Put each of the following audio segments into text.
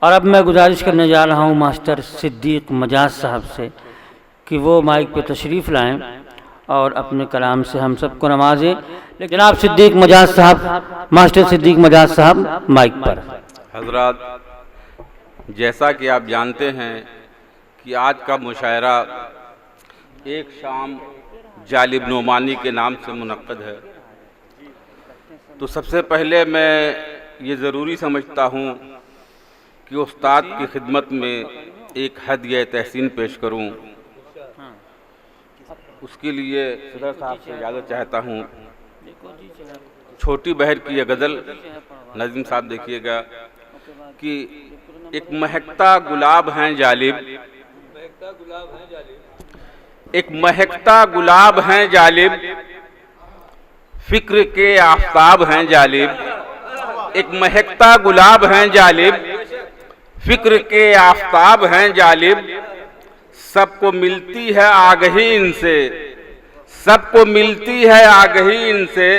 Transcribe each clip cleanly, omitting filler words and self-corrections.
और अब मैं गुजारिश करने जा रहा हूँ मास्टर सिद्दीक मजाज साहब से कि वो माइक पे तशरीफ़ लाएं और अपने कलाम से हम सबको नवाजें। लेकिन आप सिद्दीक मजाज साहब, मास्टर सिद्दीक मजाज साहब माइक पर। हजरात, जैसा कि आप जानते हैं कि आज का मुशायरा एक शाम जालिब नोमानी के नाम से मुनक्कद है, तो सबसे पहले मैं ये ज़रूरी समझता हूँ कि उस्ताद की खिदमत में एक हदिया तहसीन पेश करूँ। उसके लिए सदर साहब से इजाज़त चाहता हूँ। छोटी बहर की यह गज़ल नज़ीम साहब देखिएगा कि एक महकता गुलाब हैं जालिब, एक महकता गुलाब हैं जालिब, फिक्र के आफताब हैं जालिब। एक महकता गुलाब हैं जालिब, फिक्र के आफताब हैं जालिब। सबको मिलती है आगही इनसे, सबको मिलती है आगही इनसे,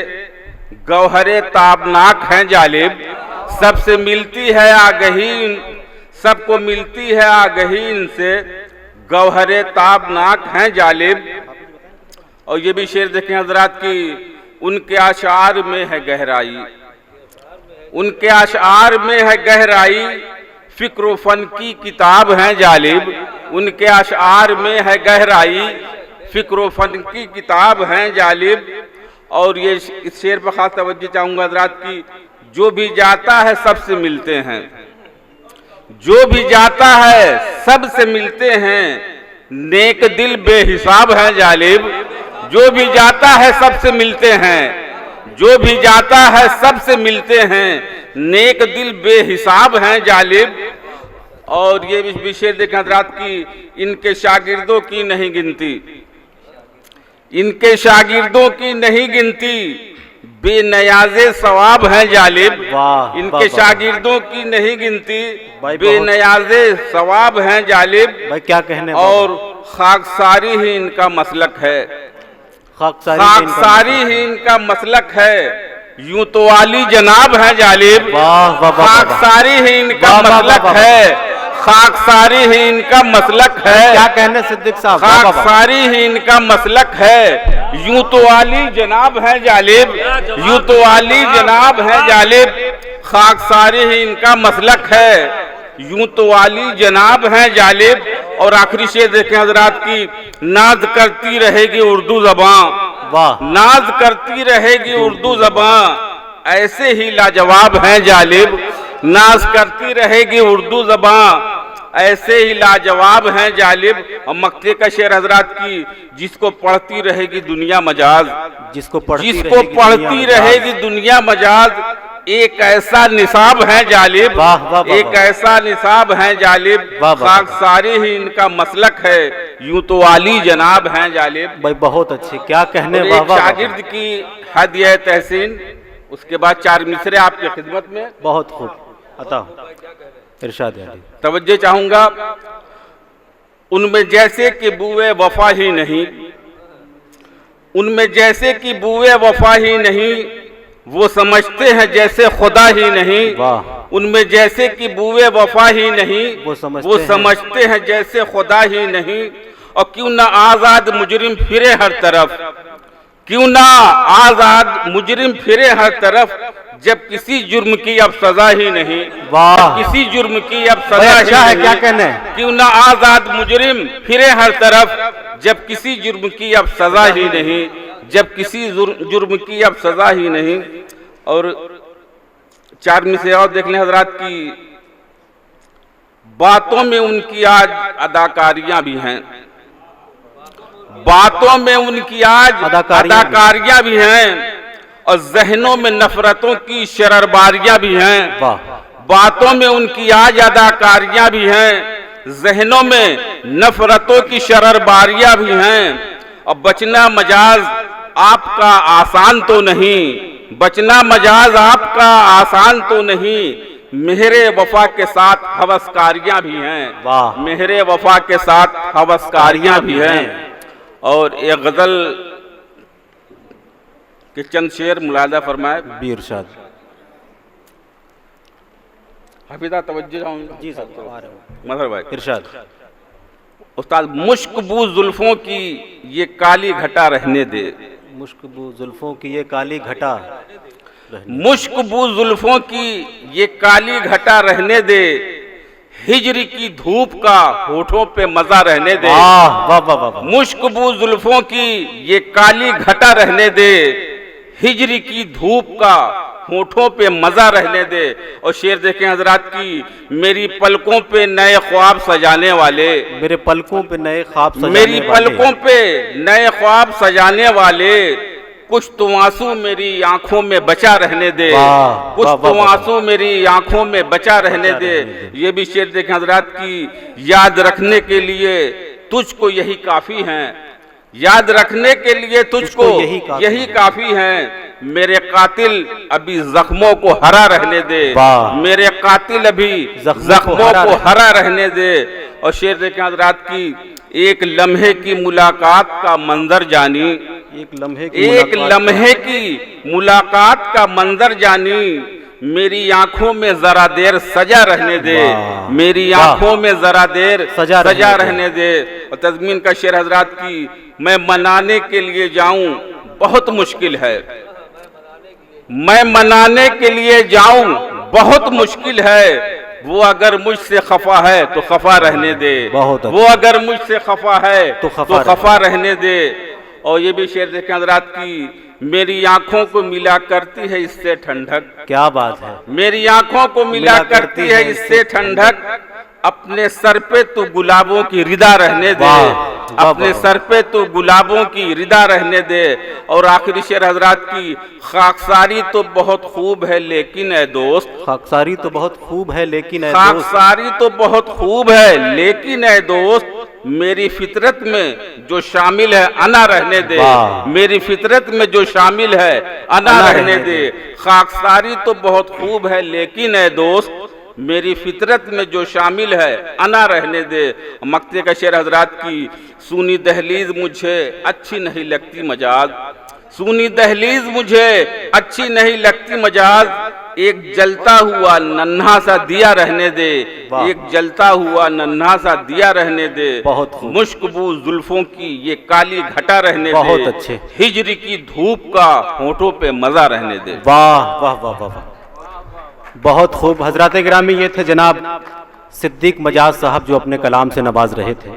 गौहरे ताबनाक हैं जालिब। सबसे मिलती है आगही, सबको मिलती है आगही इनसे, गौहरे ताबनाक हैं जालिब। और ये भी शेर देखें हजरात की उनके अशार में है गहराई, उनके अशार में है गहराई, फिक्र फन की किताब हैं जालिब। उनके अशार में है गहराई, फिक्र फन की किताब हैं जालिब। और ये इस शेर पर खास तवज्जो चाहूँगा हजरात की, जो भी जाता है सबसे मिलते हैं, जो भी जाता है सबसे मिलते हैं, नेक दिल बेहिसाब हैं जालिब। जो भी जाता है सबसे मिलते हैं, जो भी जाता है सबसे मिलते हैं, नेक दिल बेहिसाब हैं जालिब। और ये भी शेर देखें हजरात की, इनके शागिर्दों की नहीं गिनती, इनके शागिर्दों की नहीं गिनती, बेनियाज़े सवाब हैं जालिब। इनके शागिर्दों की नहीं गिनती, बेनियाज़े सवाब हैं जालिब। क्या कहने। और खाकसारी ही इनका मसलक है, खाकसारी ही इनका मसलक है, यूं तो वाली जनाब है जालिब। खाकसारी ही इनका मसलक है, खाकसारी ही इनका मसलक है। क्या कहने सिद्दीक साहब। खाकसारी ही इनका मसलक है, यूं तो वाली जनाब है जालिब, यूं तो वाली जनाब है जालिब। खाकसारी ही इनका मसलक है, यूं तो वाली जनाब है जालिब। और आखिरी शेर देखें हजरात की, नाज करती रहेगी उर्दू ज़बान, वाह, नाज करती रहेगी उर्दू ज़बान, ऐसे ही लाजवाब हैं जालिब। नाज करती रहेगी उर्दू ज़बान, ऐसे ही लाजवाब हैं जालिब। और मक्के का शेर हजरात की, जिसको पढ़ती रहेगी दुनिया मजाज, जिसको पढ़ती रहेगी दुनिया मजाज, एक ऐसा निसाब है जालिब, एक ऐसा निसाब है जालिब। खाकसारी ही इनका मसलक है, यूं तो वाली जनाब हैं जालिब। भाई बहुत अच्छी, क्या कहने। शागिर्द की हदिया तहसीन, उसके बाद 4 मिसरे आपकी खिदमत में। बहुत खूब, अता इरशाद तवज्जो चाहूँगा। उनमें जैसे कि बुए वफा ही नहीं, उनमें जैसे कि बुए वफा ही नहीं, वो समझते हैं जैसे खुदा ही नहीं। उनमें जैसे कि बुए वफा ही नहीं, वो समझते हैं जैसे खुदा ही नहीं। और क्यों ना आज़ाद मुजरिम फिरे हर तरफ, क्यों ना आज़ाद मुजरिम फिरे हर तरफ, जब किसी जुर्म की अब सजा ही नहीं। वाह, किसी जुर्म की अब सजा ही नहीं। क्या कहने। क्यों ना आज़ाद मुजरिम फिरे हर तरफ, जब किसी जुर्म की अब सजा ही नहीं, जब किसी जुर्म की अब सजा ही नहीं। और 4 मिसरे और देख लें हजरात की, बातों में उनकी आज अदाकारियां भी हैं, बातों में उनकी आज अदाकारियां भी हैं, और जहनों में नफरतों की शररबारियां भी हैं। बातों में उनकी आज अदाकारियां भी हैं, जहनों में नफरतों की शररबारियां भी हैं। और बचना मजाज आपका आसान तो नहीं, बचना मजाज आपका आसान तो नहीं, मेहरे वफा के साथ हवसकारियां भी हैं। मेहरे वफा के साथ हवसकारियां भी हैं। और एक गजल के चंद शेर मुलादा फरमाए। इरशाद। हफीजा तवज्जो चाहूँगा। जी साहब आ रहे हैं। मजहर भाई इरशाद। उस्ताद, मुश्कबू जुल्फों की ये काली घटा रहने दे, मुश्कबू जुल्फों की ये काली घटा रहने, मुश्कबू जुल्फों की ये काली घटा रहने दे, हिजर की धूप का होठों पे मजा रहने दे। वाह वाह वाह वाह वाह। मुश्कबू जुल्फों की ये काली घटा रहने दे, हिजर की धूप का होठों पे मजा रहने दे। और शेर देखें हजरात की, मेरी पलकों पे नए ख्वाब सजाने वाले, मेरे पलकों पे नए ख्वाब सजाने मेरी वाले, पलकों पे नए ख्वाब सजाने वाले, कुछ तो आंसू मेरी आंखों में बचा रहने दे, वाह, कुछ वाह, तो वाह, वाह। आंसू मेरी आंखों में बचा रहने दे। ये भी शेर देखें हजरात की, याद रखने के लिए तुझको यही काफी है, याद रखने के लिए तुझको यही काफी है। मेरे कातिल अभी जख्मों को हरा रहने दे, वाह। मेरे कातिल अभी जख्मों को हरा रहने दे। और शेर देखें हजरात की, एक लम्हे की मुलाकात का मंजर जानी, एक लम्हे की मुलाकात का मंजर जानी, मेरी आंखों में जरा देर सजा रहने दे, मेरी आंखों में जरा देर सजा रहने दे। और तज़मीन का शेर हजरात की, मैं मनाने के लिए जाऊं बहुत मुश्किल है, मैं मनाने के लिए जाऊं बहुत मुश्किल है, वो अगर मुझसे खफा है तो खफा रहने दे, वो अगर मुझसे खफा है तो खफा रहने दे। और ये भी शेर देखें हजरात की, मेरी आंखों को मिला करती है इससे ठंडक, क्या बात है, मेरी आंखों को मिला करती है इससे ठंडक, अपने सर पे तो गुलाबों की रिदा रहने दे, अपने सर पे तो गुलाबों की रिदा रहने दे। और आखिरी शेर हजरात की, खाकसारी तो बहुत खूब है लेकिन ए दोस्त, खाकसारी तो बहुत खूब है लेकिन ए दोस्त, खाकसारी तो बहुत खूब है लेकिन ए दोस्त, मेरी फितरत में जो शामिल है अना रहने दे, मेरी फितरत में जो शामिल है अना रहने दे। खाकसारी तो बहुत खूब है लेकिन ए दोस्त, मेरी फितरत में जो शामिल है अना रहने दे। मक्ते का शेर हजरात की, सूनी दहलीज मुझे अच्छी नहीं लगती मजाज, सूनी दहलीज मुझे अच्छी नहीं लगती मजाज, एक जलता हुआ नन्हा सा दिया रहने दे, एक जलता हुआ नन्हा सा दिया रहने दे। मुश्कबू जुल्फों की ये काली घटा रहने दे, बहुत अच्छे, हिजरी की धूप का होठों पे मजा रहने दे। वाह वाह वाह वाह, बहुत खूब। हजरात गिरामी, ये थे जनाब सिद्दीक मजाज साहब जो अपने कलाम से नवाज रहे थे।